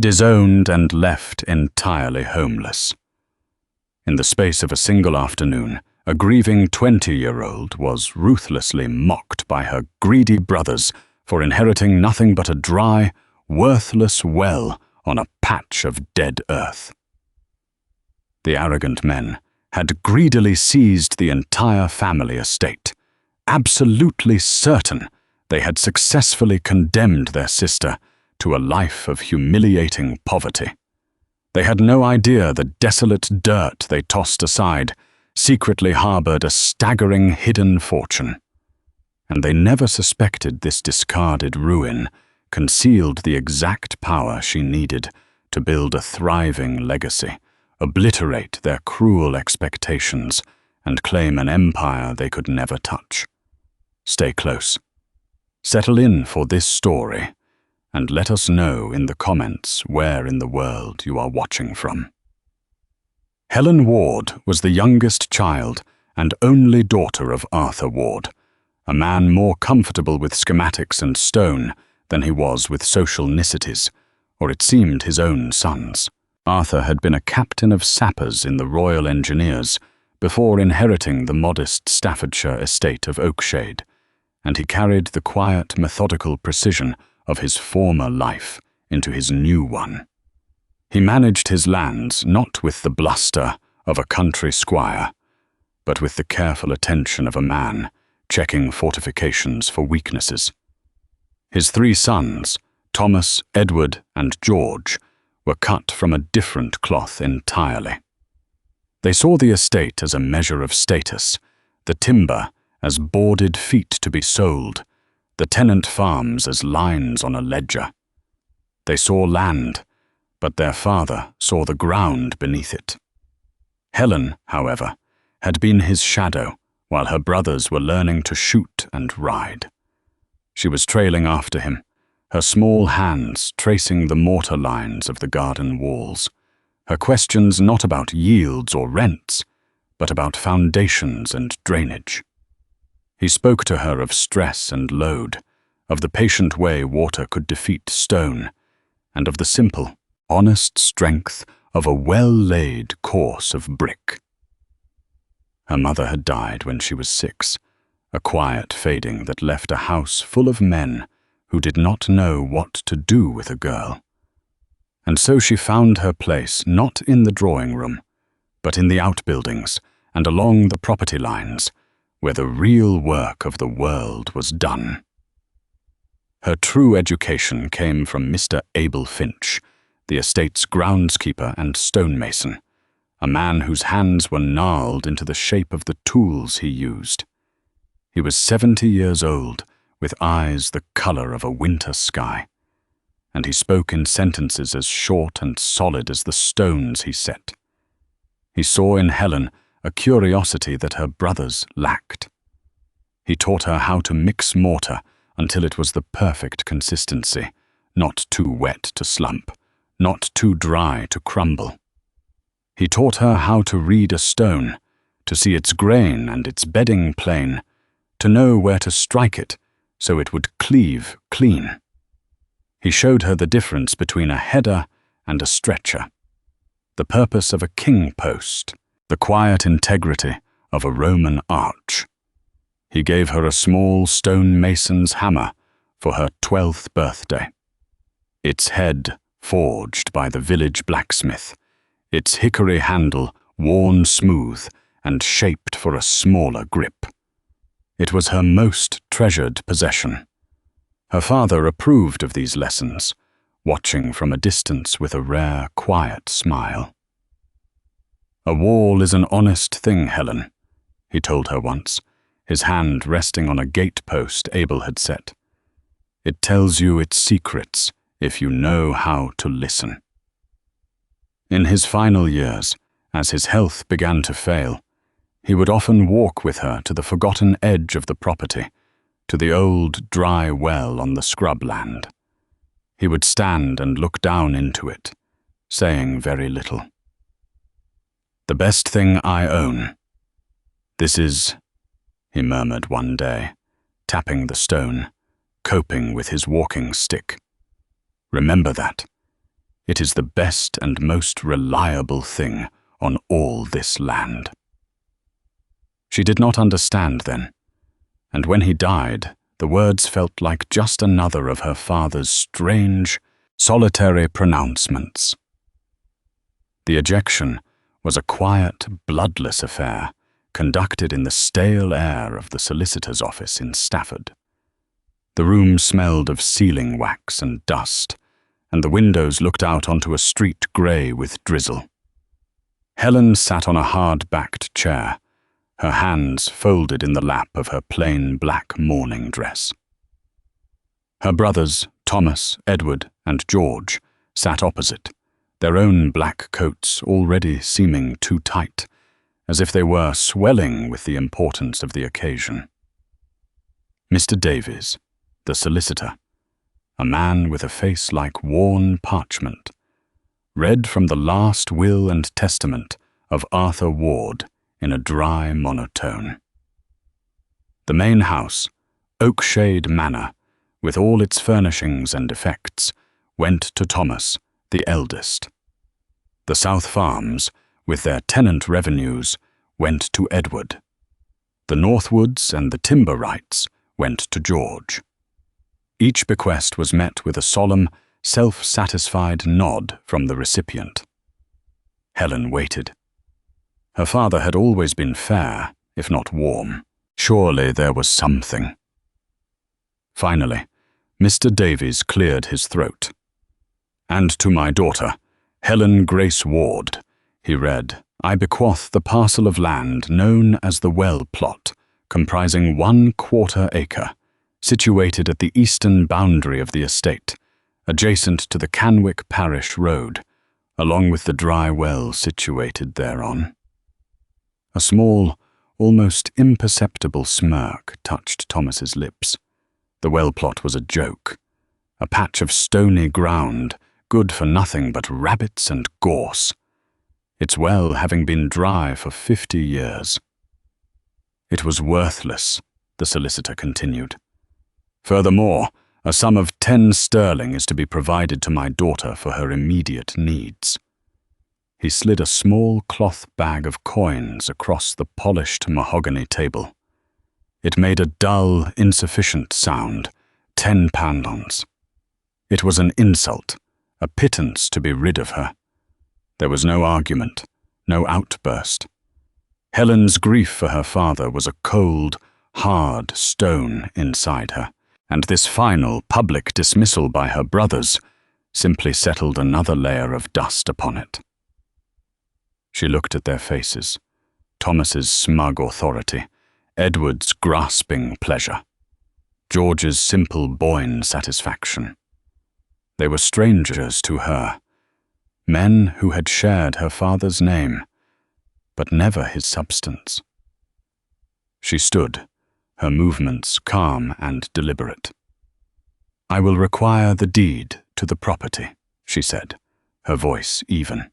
disowned and left entirely homeless. In the space of a single afternoon, a grieving 20-year-old was ruthlessly mocked by her greedy brothers for inheriting nothing but a dry, worthless well on a patch of dead earth. The arrogant men had greedily seized the entire family estate, absolutely certain they had successfully condemned their sister to a life of humiliating poverty. They had no idea the desolate dirt they tossed aside secretly harbored a staggering hidden fortune. And they never suspected this discarded ruin concealed the exact power she needed to build a thriving legacy, obliterate their cruel expectations, and claim an empire they could never touch. Stay close. Settle in for this story, and let us know in the comments where in the world you are watching from. Helen Ward was the youngest child and only daughter of Arthur Ward, a man more comfortable with schematics and stone than he was with social niceties, or it seemed his own sons. Arthur had been a captain of sappers in the Royal Engineers before inheriting the modest Staffordshire estate of Oakshade, and he carried the quiet, methodical precision of his former life into his new one. He managed his lands not with the bluster of a country squire, but with the careful attention of a man checking fortifications for weaknesses. His 3 sons, Thomas, Edward, and George, were cut from a different cloth entirely. They saw the estate as a measure of status, the timber as boarded feet to be sold, the tenant farms as lines on a ledger. They saw land, but their father saw the ground beneath it. Helen, however, had been his shadow while her brothers were learning to shoot and ride. She was trailing after him, her small hands tracing the mortar lines of the garden walls, her questions not about yields or rents, but about foundations and drainage. He spoke to her of stress and load, of the patient way water could defeat stone, and of the simple, honest strength of a well-laid course of brick. Her mother had died when she was 6, a quiet fading that left a house full of men who did not know what to do with a girl. And so she found her place not in the drawing room, but in the outbuildings and along the property lines, where the real work of the world was done. Her true education came from Mr. Abel Finch, the estate's groundskeeper and stonemason, a man whose hands were gnarled into the shape of the tools he used. He was 70 years old, with eyes the color of a winter sky, and he spoke in sentences as short and solid as the stones he set. He saw in Helen a curiosity that her brothers lacked. He taught her how to mix mortar until it was the perfect consistency, not too wet to slump, not too dry to crumble. He taught her how to read a stone, to see its grain and its bedding plane, to know where to strike it so it would cleave clean. He showed her the difference between a header and a stretcher, the purpose of a king post, the quiet integrity of a Roman arch. He gave her a small stonemason's hammer for her 12th birthday, its head forged by the village blacksmith, its hickory handle worn smooth and shaped for a smaller grip. It was her most treasured possession. Her father approved of these lessons, watching from a distance with a rare, quiet smile. "A wall is an honest thing, Helen," he told her once, his hand resting on a gatepost Abel had set. "It tells you its secrets if you know how to listen." In his final years, as his health began to fail, he would often walk with her to the forgotten edge of the property, to the old dry well on the scrubland. He would stand and look down into it, saying very little. "The best thing I own. This is," he murmured one day, tapping the stone, coping with his walking stick. "Remember that. It is the best and most reliable thing on all this land." She did not understand then, and when he died, the words felt like just another of her father's strange, solitary pronouncements. The ejection was a quiet, bloodless affair conducted in the stale air of the solicitor's office in Stafford. The room smelled of sealing wax and dust, and the windows looked out onto a street grey with drizzle. Helen sat on a hard-backed chair, her hands folded in the lap of her plain black mourning dress. Her brothers, Thomas, Edward, and George, sat opposite, their own black coats already seeming too tight, as if they were swelling with the importance of the occasion. Mr. Davies, the solicitor, a man with a face like worn parchment, read from the last will and testament of Arthur Ward in a dry monotone. The main house, Oakshade Manor, with all its furnishings and effects, went to Thomas, the eldest. The South Farms, with their tenant revenues, went to Edward. The Northwoods and the timber rights went to George. Each bequest was met with a solemn, self-satisfied nod from the recipient. Helen waited. Her father had always been fair, if not warm. Surely there was something. Finally, Mr. Davies cleared his throat. "And to my daughter, Helen Grace Ward," he read, "I bequeath the parcel of land known as the Well Plot, comprising 1/4 acre, situated at the eastern boundary of the estate, adjacent to the Canwick Parish Road, along with the dry well situated thereon." A small, almost imperceptible smirk touched Thomas's lips. The well plot was a joke, a patch of stony ground, good for nothing but rabbits and gorse, its well having been dry for 50 years. "It was worthless," the solicitor continued. "Furthermore, a sum of 10 sterling is to be provided to my daughter for her immediate needs." He slid a small cloth bag of coins across the polished mahogany table. It made a dull, insufficient sound, 10 pounds. It was an insult, a pittance to be rid of her. There was no argument, no outburst. Helen's grief for her father was a cold, hard stone inside her, and this final public dismissal by her brothers simply settled another layer of dust upon it. She looked at their faces, Thomas's smug authority, Edward's grasping pleasure, George's simple Boyne satisfaction. They were strangers to her, men who had shared her father's name, but never his substance. She stood, her movements calm and deliberate. "I will require the deed to the property," she said, her voice even.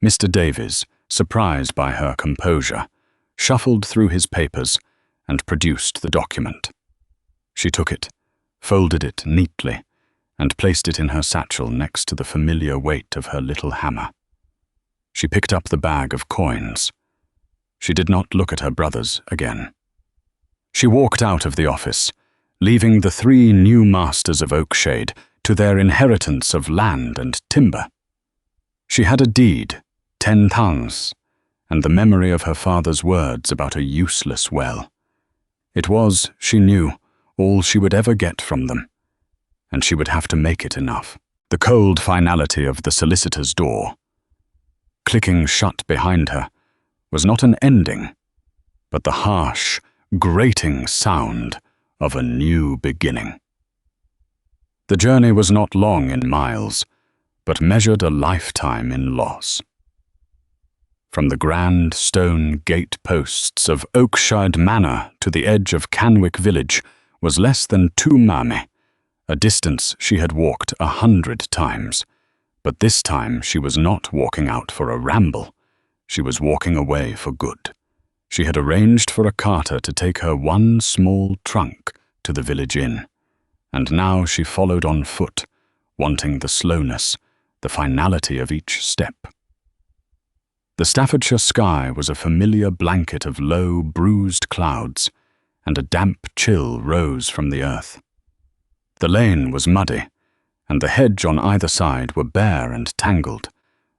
Mr. Davies, surprised by her composure, shuffled through his papers and produced the document. She took it, folded it neatly, and placed it in her satchel next to the familiar weight of her little hammer. She picked up the bag of coins. She did not look at her brothers again. She walked out of the office, leaving the 3 new masters of Oakshade to their inheritance of land and timber. She had a deed, 10 pounds, and the memory of her father's words about a useless well. It was, she knew, all she would ever get from them, and she would have to make it enough. The cold finality of the solicitor's door, clicking shut behind her, was not an ending, but the harsh, grating sound of a new beginning. The journey was not long in miles, but measured a lifetime in loss. From the grand stone gate posts of Oakshade Manor to the edge of Canwick village was less than 2 mami, a distance she had walked 100 times. But this time she was not walking out for a ramble. She was walking away for good. She had arranged for a carter to take her 1 small trunk to the village inn, and now she followed on foot, wanting the slowness, the finality of each step. The Staffordshire sky was a familiar blanket of low, bruised clouds, and a damp chill rose from the earth. The lane was muddy, and the hedge on either side were bare and tangled,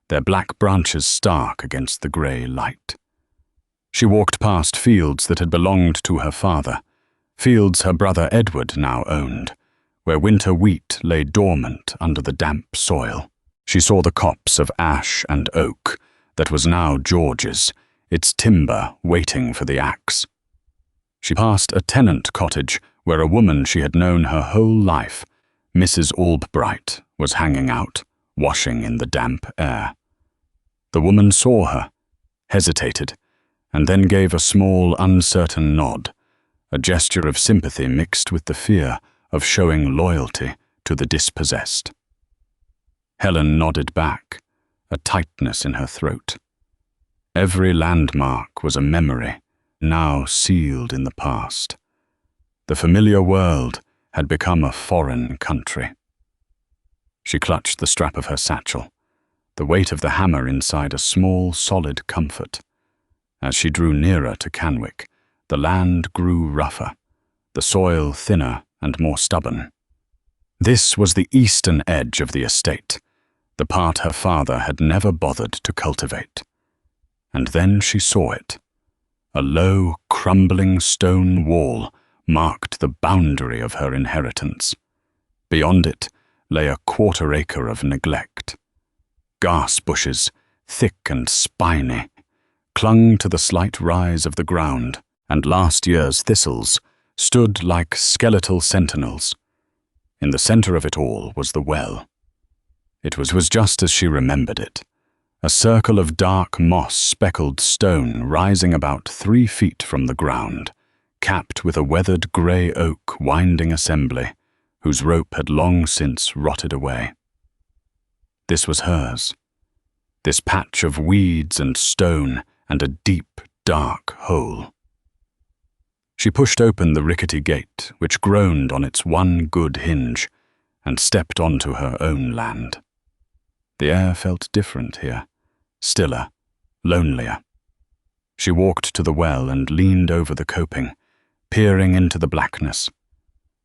their black branches stark against the grey light. She walked past fields that had belonged to her father, fields her brother Edward now owned, where winter wheat lay dormant under the damp soil. She saw the copse of ash and oak that was now George's, its timber waiting for the axe. She passed a tenant cottage where a woman she had known her whole life, Mrs. Albright, was hanging out, washing in the damp air. The woman saw her, hesitated, and then gave a small, uncertain nod, a gesture of sympathy mixed with the fear of showing loyalty to the dispossessed. Helen nodded back, a tightness in her throat. Every landmark was a memory, now sealed in the past. The familiar world had become a foreign country. She clutched the strap of her satchel, the weight of the hammer inside a small, solid comfort. As she drew nearer to Canwick, the land grew rougher, the soil thinner and more stubborn. This was the eastern edge of the estate, the part her father had never bothered to cultivate. And then she saw it. A low, crumbling stone wall marked the boundary of her inheritance. Beyond it lay a quarter-acre of neglect. Garse bushes, thick and spiny, clung to the slight rise of the ground, and last year's thistles stood like skeletal sentinels. In the center of it all was the well. It was just as she remembered it, a circle of dark moss-speckled stone rising about 3 feet from the ground, capped with a weathered grey oak winding assembly, whose rope had long since rotted away. This was hers, this patch of weeds and stone and a deep, dark hole. She pushed open the rickety gate, which groaned on its one good hinge, and stepped onto her own land. The air felt different here, stiller, lonelier. She walked to the well and leaned over the coping, peering into the blackness.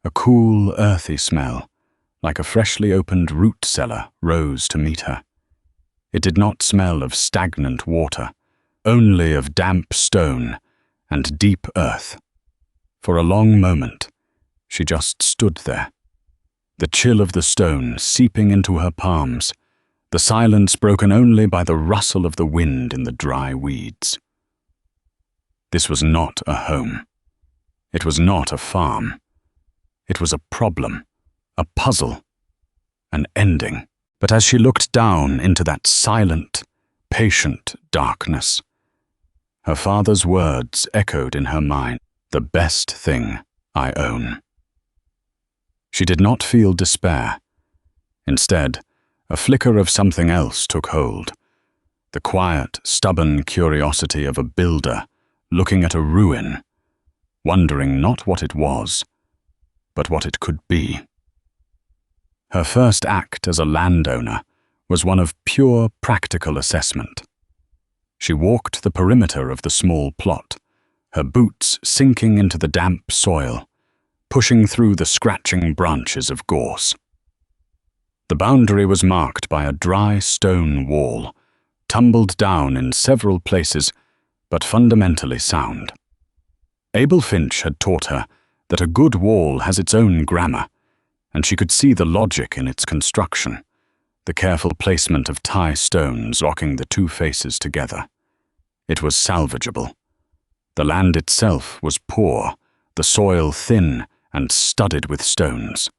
A cool, earthy smell, like a freshly opened root cellar, rose to meet her. It did not smell of stagnant water, only of damp stone and deep earth. For a long moment, she just stood there, the chill of the stone seeping into her palms, the silence broken only by the rustle of the wind in the dry weeds. This was not a home. It was not a farm. It was a problem, a puzzle, an ending. But as she looked down into that silent, patient darkness, her father's words echoed in her mind, "The best thing I own." She did not feel despair. Instead, a flicker of something else took hold, the quiet, stubborn curiosity of a builder looking at a ruin, wondering not what it was, but what it could be. Her first act as a landowner was one of pure practical assessment. She walked the perimeter of the small plot, her boots sinking into the damp soil, pushing through the scratching branches of gorse. The boundary was marked by a dry stone wall, tumbled down in several places, but fundamentally sound. Abel Finch had taught her that a good wall has its own grammar, and she could see the logic in its construction, the careful placement of tie stones locking the two faces together. It was salvageable. The land itself was poor, the soil thin and studded with stones.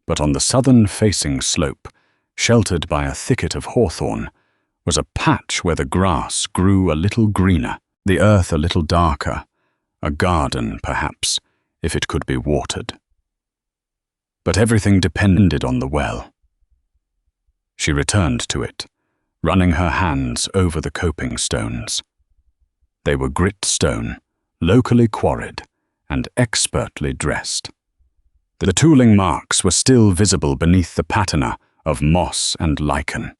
But on the southern-facing slope, sheltered by a thicket of hawthorn, was a patch where the grass grew a little greener, the earth a little darker, a garden, perhaps, if it could be watered. But everything depended on the well. She returned to it, running her hands over the coping stones. They were grit stone, locally quarried, and expertly dressed. The tooling marks were still visible beneath the patina of moss and lichen.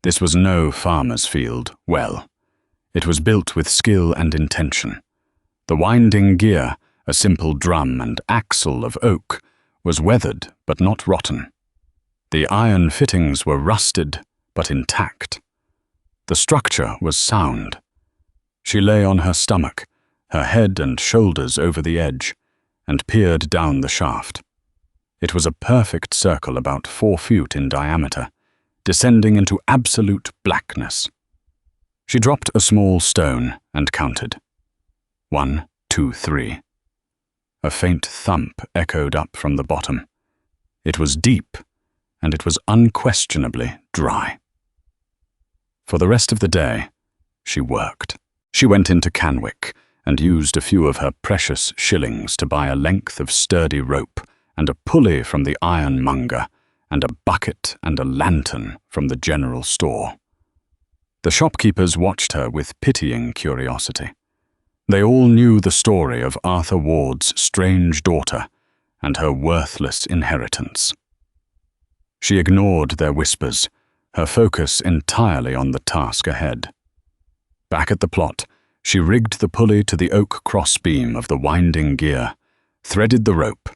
This was no farmer's field well. It was built with skill and intention. The winding gear, a simple drum and axle of oak, was weathered but not rotten. The iron fittings were rusted but intact. The structure was sound. She lay on her stomach, her head and shoulders over the edge, and peered down the shaft. It was a perfect circle about 4 feet in diameter, descending into absolute blackness. She dropped a small stone and counted. 1, 2, 3. A faint thump echoed up from the bottom. It was deep, and it was unquestionably dry. For the rest of the day, she worked. She went into Canwick and used a few of her precious shillings to buy a length of sturdy rope and a pulley from the ironmonger and a bucket and a lantern from the general store. The shopkeepers watched her with pitying curiosity. They all knew the story of Arthur Ward's strange daughter and her worthless inheritance. She ignored their whispers, her focus entirely on the task ahead. Back at the plot, she rigged the pulley to the oak crossbeam of the winding gear, threaded the rope,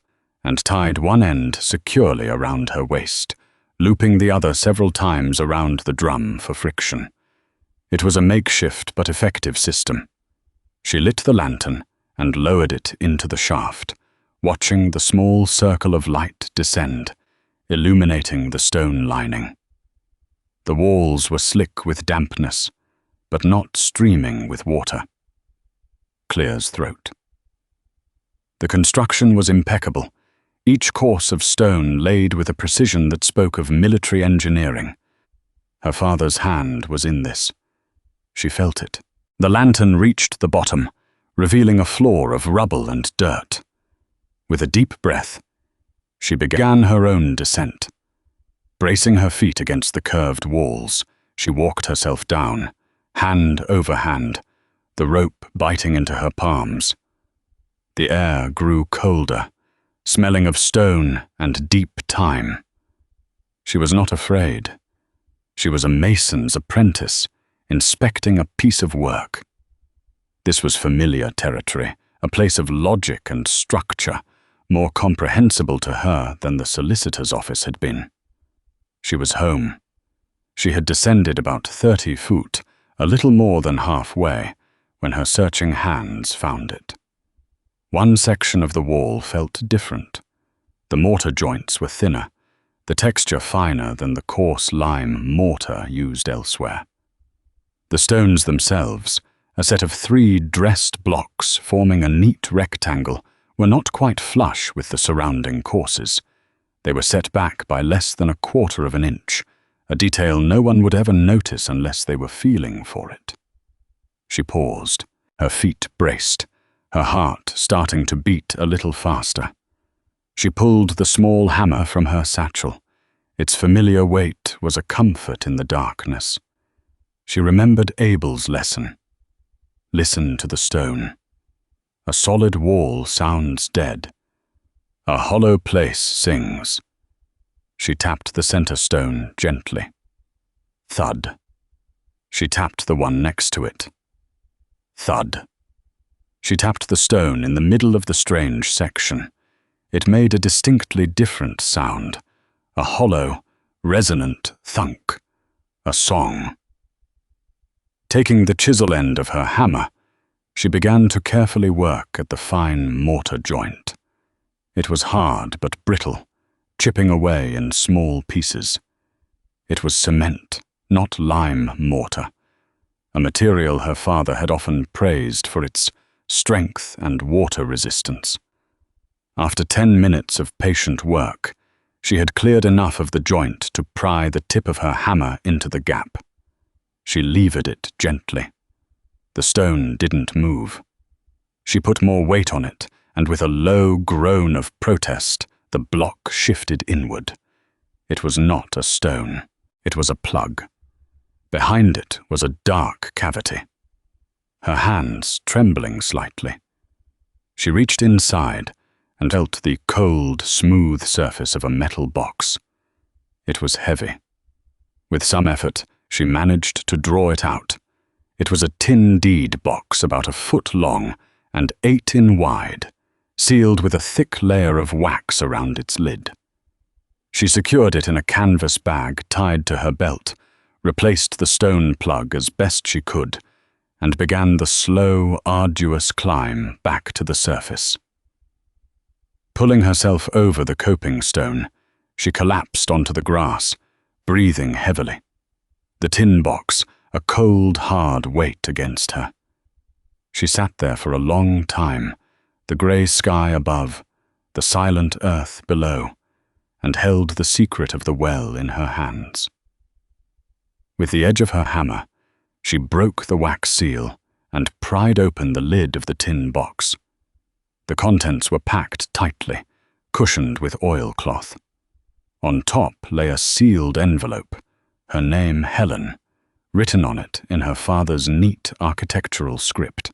and tied one end securely around her waist, looping the other several times around the drum for friction. It was a makeshift but effective system. She lit the lantern and lowered it into the shaft, watching the small circle of light descend, illuminating the stone lining. The walls were slick with dampness, but not streaming with water. Clear's throat. The construction was impeccable, each course of stone laid with a precision that spoke of military engineering. Her father's hand was in this. She felt it. The lantern reached the bottom, revealing a floor of rubble and dirt. With a deep breath, she began her own descent. Bracing her feet against the curved walls, she walked herself down, hand over hand, the rope biting into her palms. The air grew colder, smelling of stone and deep time. She was not afraid. She was a mason's apprentice, inspecting a piece of work. This was familiar territory, a place of logic and structure, more comprehensible to her than the solicitor's office had been. She was home. She had descended about 30 feet, a little more than halfway, when her searching hands found it. One section of the wall felt different. The mortar joints were thinner, the texture finer than the coarse lime mortar used elsewhere. The stones themselves, a set of 3 dressed blocks forming a neat rectangle, were not quite flush with the surrounding courses. They were set back by less than 1/4 of an inch, a detail no one would ever notice unless they were feeling for it. She paused, her feet braced, her heart starting to beat a little faster. She pulled the small hammer from her satchel. Its familiar weight was a comfort in the darkness. She remembered Abel's lesson. Listen to the stone. A solid wall sounds dead. A hollow place sings. She tapped the center stone gently. Thud. She tapped the one next to it. Thud. She tapped the stone in the middle of the strange section. It made a distinctly different sound, a hollow, resonant thunk, a song. Taking the chisel end of her hammer, she began to carefully work at the fine mortar joint. It was hard but brittle, chipping away in small pieces. It was cement, not lime mortar, a material her father had often praised for its strength and water resistance. After 10 minutes of patient work, she had cleared enough of the joint to pry the tip of her hammer into the gap. She levered it gently. The stone didn't move. She put more weight on it, and with a low groan of protest, the block shifted inward. It was not a stone. It was a plug. Behind it was a dark cavity. Her hands trembling slightly. She reached inside and felt the cold, smooth surface of a metal box. It was heavy. With some effort, she managed to draw it out. It was a tin deed box about a foot long and 8 in wide, sealed with a thick layer of wax around its lid. She secured it in a canvas bag tied to her belt, replaced the stone plug as best she could, and began the slow, arduous climb back to the surface. Pulling herself over the coping stone, she collapsed onto the grass, breathing heavily. The tin box, a cold, hard weight against her. She sat there for a long time, the grey sky above, the silent earth below, and held the secret of the well in her hands. With the edge of her hammer, she broke the wax seal and pried open the lid of the tin box. The contents were packed tightly, cushioned with oilcloth. On top lay a sealed envelope, her name Helen, written on it in her father's neat architectural script.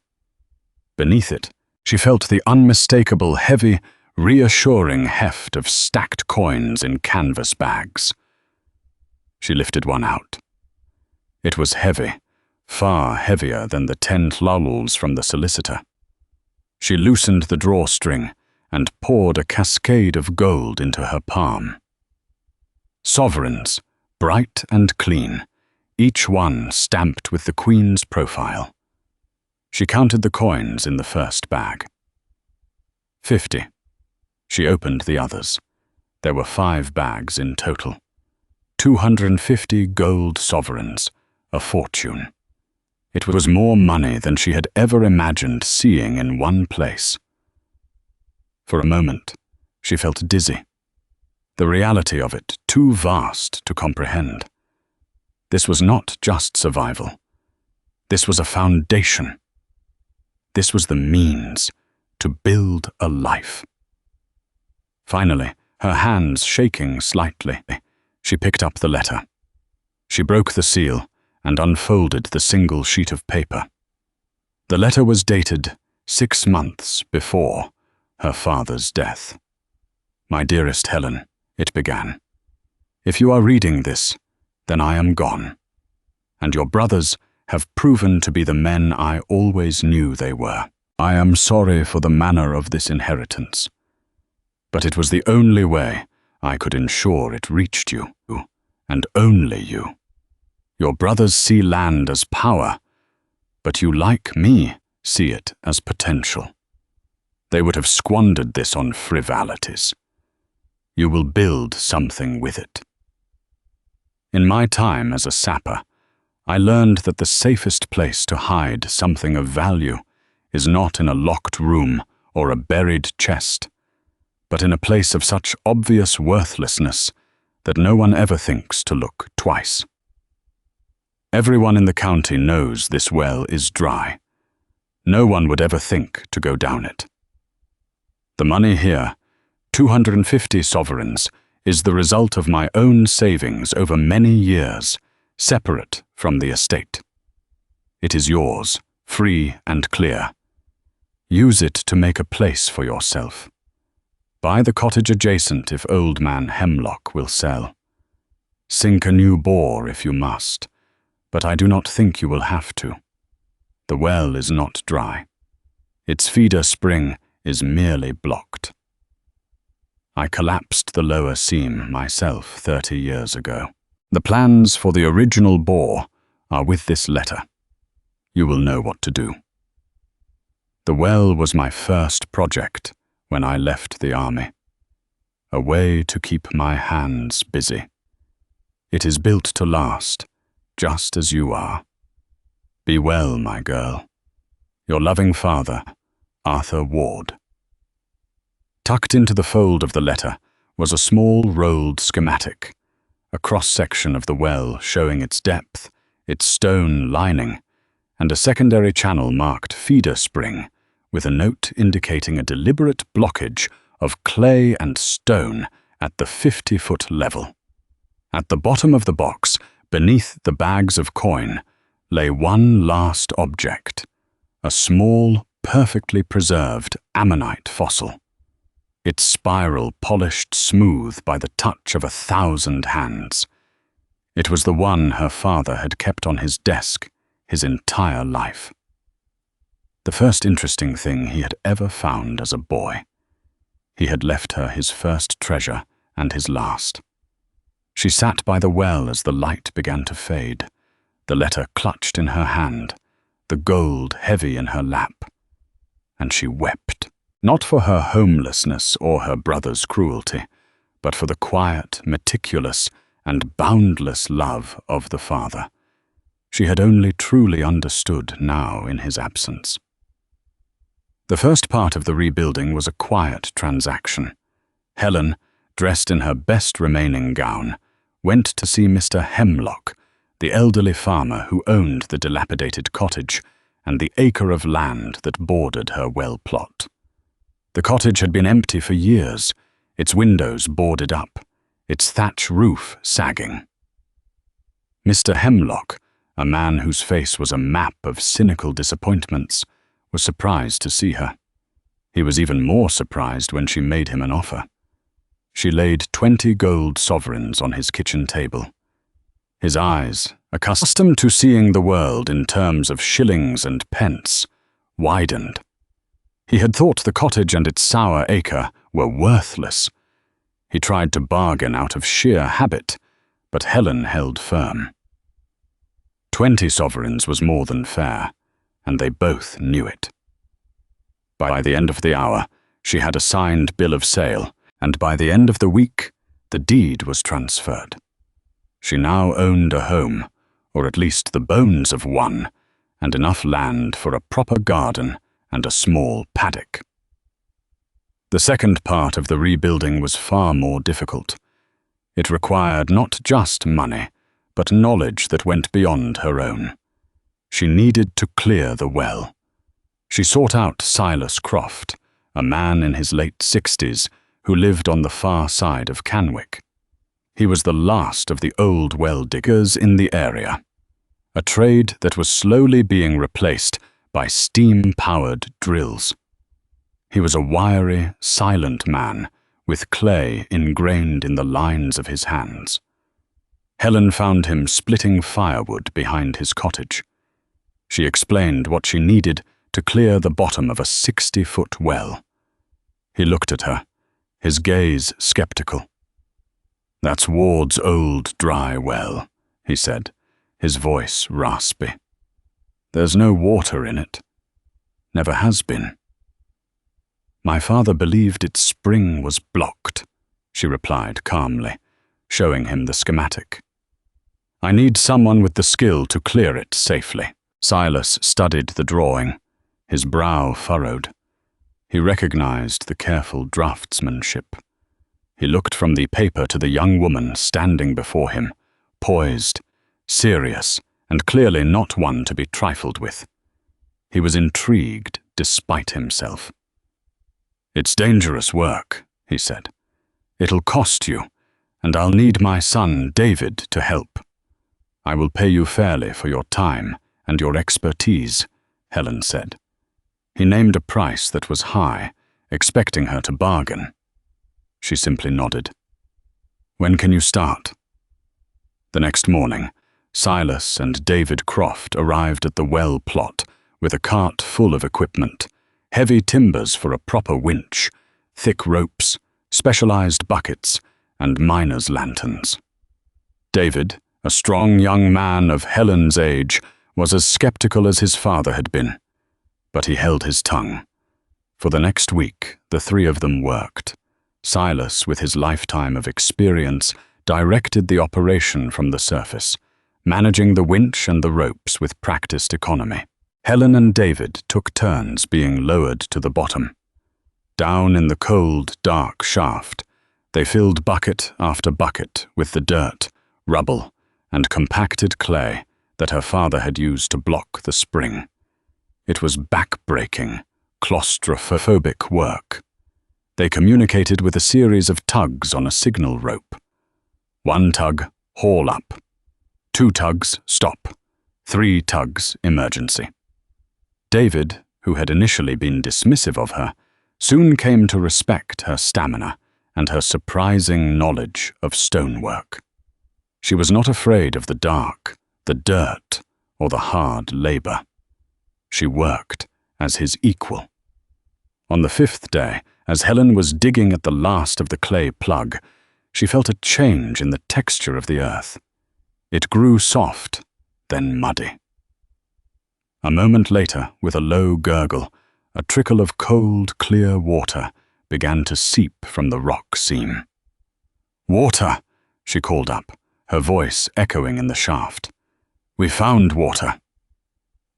Beneath it, she felt the unmistakable, heavy, reassuring heft of stacked coins in canvas bags. She lifted one out. It was heavy, far heavier than the 10 tlalols from the solicitor. She loosened the drawstring and poured a cascade of gold into her palm. Sovereigns, bright and clean, each one stamped with the Queen's profile. She counted the coins in the first bag. 50. She opened the others. There were 5 bags in total. 250 gold sovereigns, a fortune. It was more money than she had ever imagined seeing in one place. For a moment, she felt dizzy. The reality of it too vast to comprehend. This was not just survival. This was a foundation. This was the means to build a life. Finally, her hands shaking slightly, she picked up the letter. She broke the seal and unfolded the single sheet of paper. The letter was dated 6 months before her father's death. "My dearest Helen," it began, "if you are reading this, then I am gone, and your brothers have proven to be the men I always knew they were. I am sorry for the manner of this inheritance, but it was the only way I could ensure it reached you, and only you. Your brothers see land as power, but you, like me, see it as potential. They would have squandered this on frivolities. You will build something with it. In my time as a sapper, I learned that the safest place to hide something of value is not in a locked room or a buried chest, but in a place of such obvious worthlessness that no one ever thinks to look twice. Everyone in the county knows this well is dry. No one would ever think to go down it. The money here, 250 sovereigns, is the result of my own savings over many years, separate from the estate. It is yours, free and clear. Use it to make a place for yourself. Buy the cottage adjacent if Old Man Hemlock will sell. Sink a new bore if you must, but I do not think you will have to. The well is not dry. Its feeder spring is merely blocked. I collapsed the lower seam myself 30 years ago. The plans for the original bore are with this letter. You will know what to do. The well was my first project when I left the army. A way to keep my hands busy. It is built to last, just as you are. Be well, my girl. Your loving father, Arthur Ward. Tucked into the fold of the letter was a small rolled schematic, a cross-section of the well showing its depth, its stone lining, and a secondary channel marked feeder spring, with a note indicating a deliberate blockage of clay and stone at the 50-foot level. At the bottom of the box, beneath the bags of coin, lay one last object, a small, perfectly preserved ammonite fossil. its spiral polished smooth by the touch of 1,000 hands. It was the one her father had kept on his desk his entire life. The first interesting thing he had ever found as a boy. He had left her his first treasure and his last. She sat by the well as the light began to fade, the letter clutched in her hand, the gold heavy in her lap, and she wept, not for her homelessness or her brother's cruelty, but for the quiet, meticulous, and boundless love of the father. She had only truly understood now in his absence. The first part of the rebuilding was a quiet transaction. Helen, dressed in her best remaining gown, went to see Mr. Hemlock, the elderly farmer who owned the dilapidated cottage and the acre of land that bordered her well plot. The cottage had been empty for years, its windows boarded up, its thatch roof sagging. Mr. Hemlock, a man whose face was a map of cynical disappointments, was surprised to see her. He was even more surprised when she made him an offer. She laid 20 gold sovereigns on his kitchen table. His eyes, accustomed to seeing the world in terms of shillings and pence, widened. He had thought the cottage and its sour acre were worthless. He tried to bargain out of sheer habit, but Helen held firm. 20 sovereigns was more than fair, and they both knew it. By the end of the hour, she had a signed bill of sale, and by the end of the week, the deed was transferred. She now owned a home, or at least the bones of one, and enough land for a proper garden and a small paddock. The second part of the rebuilding was far more difficult. It required not just money, but knowledge that went beyond her own. She needed to clear the well. She sought out Silas Croft, a man in his late 60s who lived on the far side of Canwick. He was the last of the old well diggers in the area, a trade that was slowly being replaced by steam-powered drills. He was a wiry, silent man with clay ingrained in the lines of his hands. Helen found him splitting firewood behind his cottage. She explained what she needed to clear the bottom of a 60-foot well. He looked at her, his gaze skeptical. "That's Ward's old dry well," he said, his voice raspy. "There's no water in it. Never has been." "My father believed its spring was blocked," she replied calmly, showing him the schematic. "I need someone with the skill to clear it safely." Silas studied the drawing, his brow furrowed. He recognized the careful draftsmanship. He looked from the paper to the young woman standing before him, poised, serious, and clearly not one to be trifled with. He was intrigued despite himself. "It's dangerous work," he said. "It'll cost you, and I'll need my son David to help. I will pay you fairly for your time and your expertise," Helen said. He named a price that was high, expecting her to bargain. She simply nodded. "When can you start?" The next morning, Silas and David Croft arrived at the well plot with a cart full of equipment, heavy timbers for a proper winch, thick ropes, specialized buckets, and miner's lanterns. David, a strong young man of Helen's age, was as skeptical as his father had been, but he held his tongue. For the next week, the three of them worked. Silas, with his lifetime of experience, directed the operation from the surface, managing the winch and the ropes with practiced economy. Helen and David took turns being lowered to the bottom. Down in the cold, dark shaft, they filled bucket after bucket with the dirt, rubble, and compacted clay that her father had used to block the spring. It was back-breaking, claustrophobic work. They communicated with a series of tugs on a signal rope. 1 tug, haul up. 2 tugs, stop. 3 tugs, emergency. David, who had initially been dismissive of her, soon came to respect her stamina and her surprising knowledge of stonework. She was not afraid of the dark, the dirt, or the hard labor. She worked as his equal. On the 5th day, as Helen was digging at the last of the clay plug, she felt a change in the texture of the earth. It grew soft, then muddy. A moment later, with a low gurgle, a trickle of cold, clear water began to seep from the rock seam. "Water!" she called up, her voice echoing in the shaft. "We found water."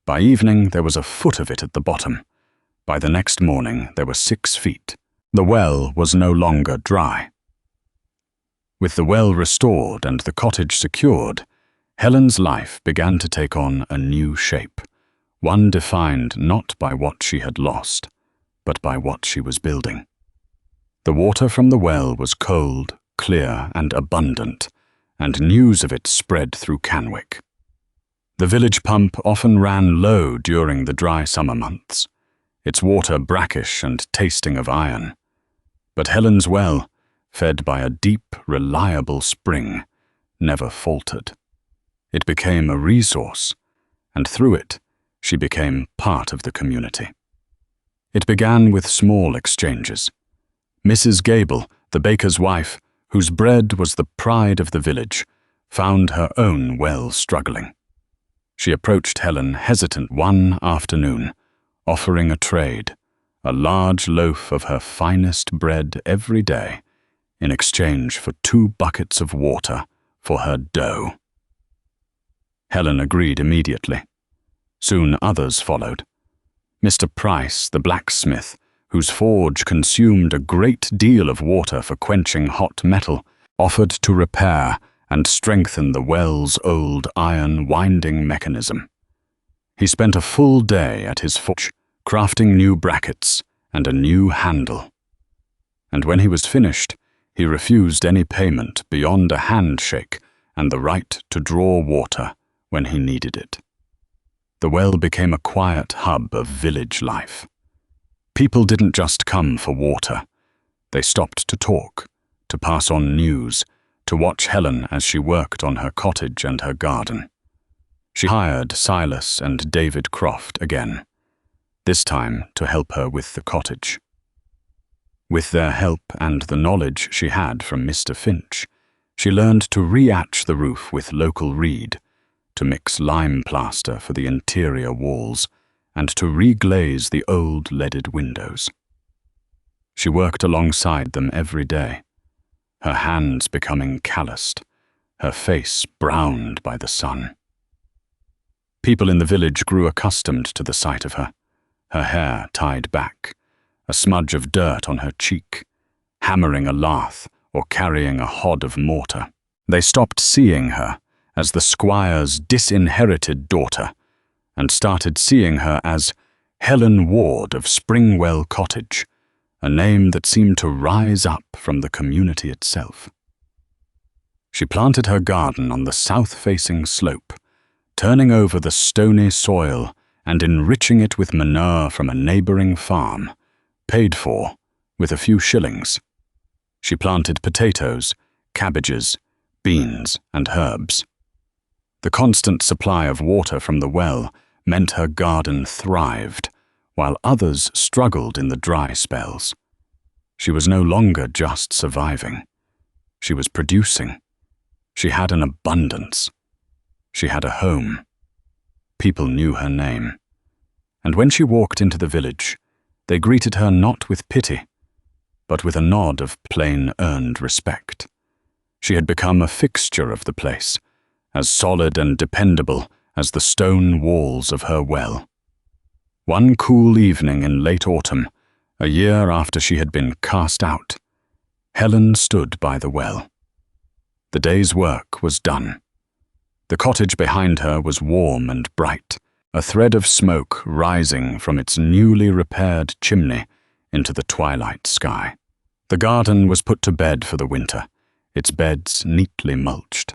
By evening, there was a foot of it at the bottom. By the next morning, there were 6 feet. The well was no longer dry. With the well restored and the cottage secured, Helen's life began to take on a new shape, one defined not by what she had lost, but by what she was building. The water from the well was cold, clear, and abundant, and news of it spread through Canwick. The village pump often ran low during the dry summer months, its water brackish and tasting of iron. But Helen's well, fed by a deep, reliable spring, never faltered. It became a resource, and through it, she became part of the community. It began with small exchanges. Mrs. Gable, the baker's wife, whose bread was the pride of the village, found her own well struggling. She approached Helen hesitant one afternoon, offering a trade, a large loaf of her finest bread every day, in exchange for 2 buckets of water for her dough. Helen agreed immediately. Soon others followed. Mr. Price, the blacksmith, whose forge consumed a great deal of water for quenching hot metal, offered to repair and strengthen the well's old iron winding mechanism. He spent a full day at his forge, crafting new brackets and a new handle. And when he was finished, he refused any payment beyond a handshake and the right to draw water when he needed it. The well became a quiet hub of village life. People didn't just come for water. They stopped to talk, to pass on news, to watch Helen as she worked on her cottage and her garden. She hired Silas and David Croft again, this time to help her with the cottage. With their help and the knowledge she had from Mr. Finch, she learned to re-atch the roof with local reed, to mix lime plaster for the interior walls, and to reglaze the old leaded windows. She worked alongside them every day, her hands becoming calloused, her face browned by the sun. People in the village grew accustomed to the sight of her hair tied back, a smudge of dirt on her cheek, hammering a lath or carrying a hod of mortar. They stopped seeing her as the squire's disinherited daughter and started seeing her as Helen Ward of Springwell Cottage, a name that seemed to rise up from the community itself. She planted her garden on the south-facing slope, turning over the stony soil and enriching it with manure from a neighboring farm, paid for with a few shillings. She planted potatoes, cabbages, beans, and herbs. The constant supply of water from the well meant her garden thrived, while others struggled in the dry spells. She was no longer just surviving. She was producing. She had an abundance. She had a home. People knew her name. And when she walked into the village, they greeted her not with pity, but with a nod of plain earned respect. She had become a fixture of the place, as solid and dependable as the stone walls of her well. One cool evening in late autumn, a year after she had been cast out, Helen stood by the well. The day's work was done. The cottage behind her was warm and bright, a thread of smoke rising from its newly repaired chimney into the twilight sky. The garden was put to bed for the winter, its beds neatly mulched.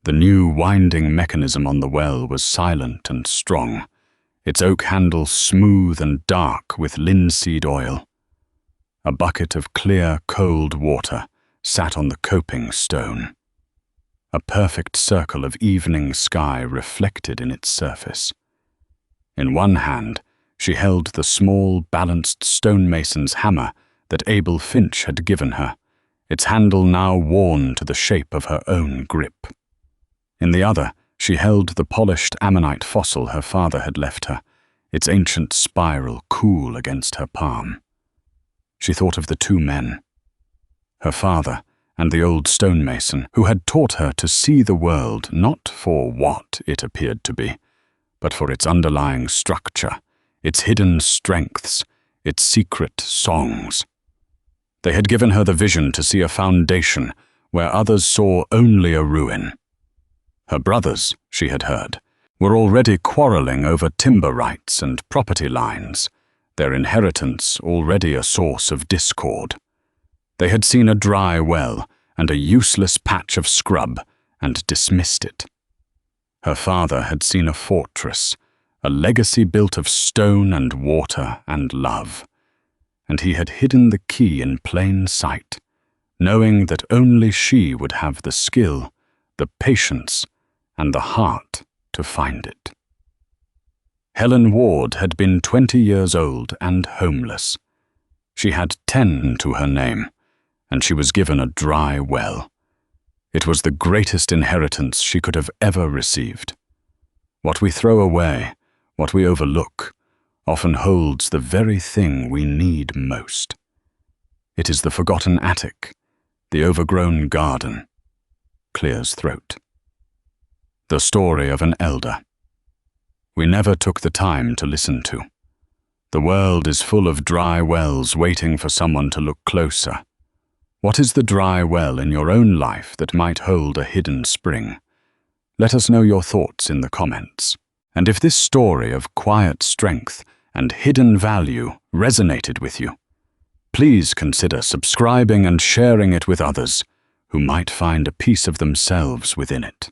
The new winding mechanism on the well was silent and strong, its oak handle smooth and dark with linseed oil. A bucket of clear, cold water sat on the coping stone. A perfect circle of evening sky reflected in its surface. In one hand, she held the small, balanced stonemason's hammer that Abel Finch had given her, its handle now worn to the shape of her own grip. In the other, she held the polished ammonite fossil her father had left her, its ancient spiral cool against her palm. She thought of the two men, her father and the old stonemason who had taught her to see the world not for what it appeared to be, but for its underlying structure, its hidden strengths, its secret songs. They had given her the vision to see a foundation where others saw only a ruin. Her brothers, she had heard, were already quarreling over timber rights and property lines, their inheritance already a source of discord. They had seen a dry well and a useless patch of scrub and dismissed it. Her father had seen a fortress, a legacy built of stone and water and love, and he had hidden the key in plain sight, knowing that only she would have the skill, the patience, and the heart to find it. Helen Ward had been 20 years old and homeless. She had 10 to her name, and she was given a dry well. It was the greatest inheritance she could have ever received. What we throw away, what we overlook, often holds the very thing we need most. It is the forgotten attic, the overgrown garden. Clear's throat. The story of an elder. We never took the time to listen to. The world is full of dry wells waiting for someone to look closer. What is the dry well in your own life that might hold a hidden spring? Let us know your thoughts in the comments. And if this story of quiet strength and hidden value resonated with you, please consider subscribing and sharing it with others who might find a piece of themselves within it.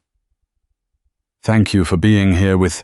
Thank you for being here with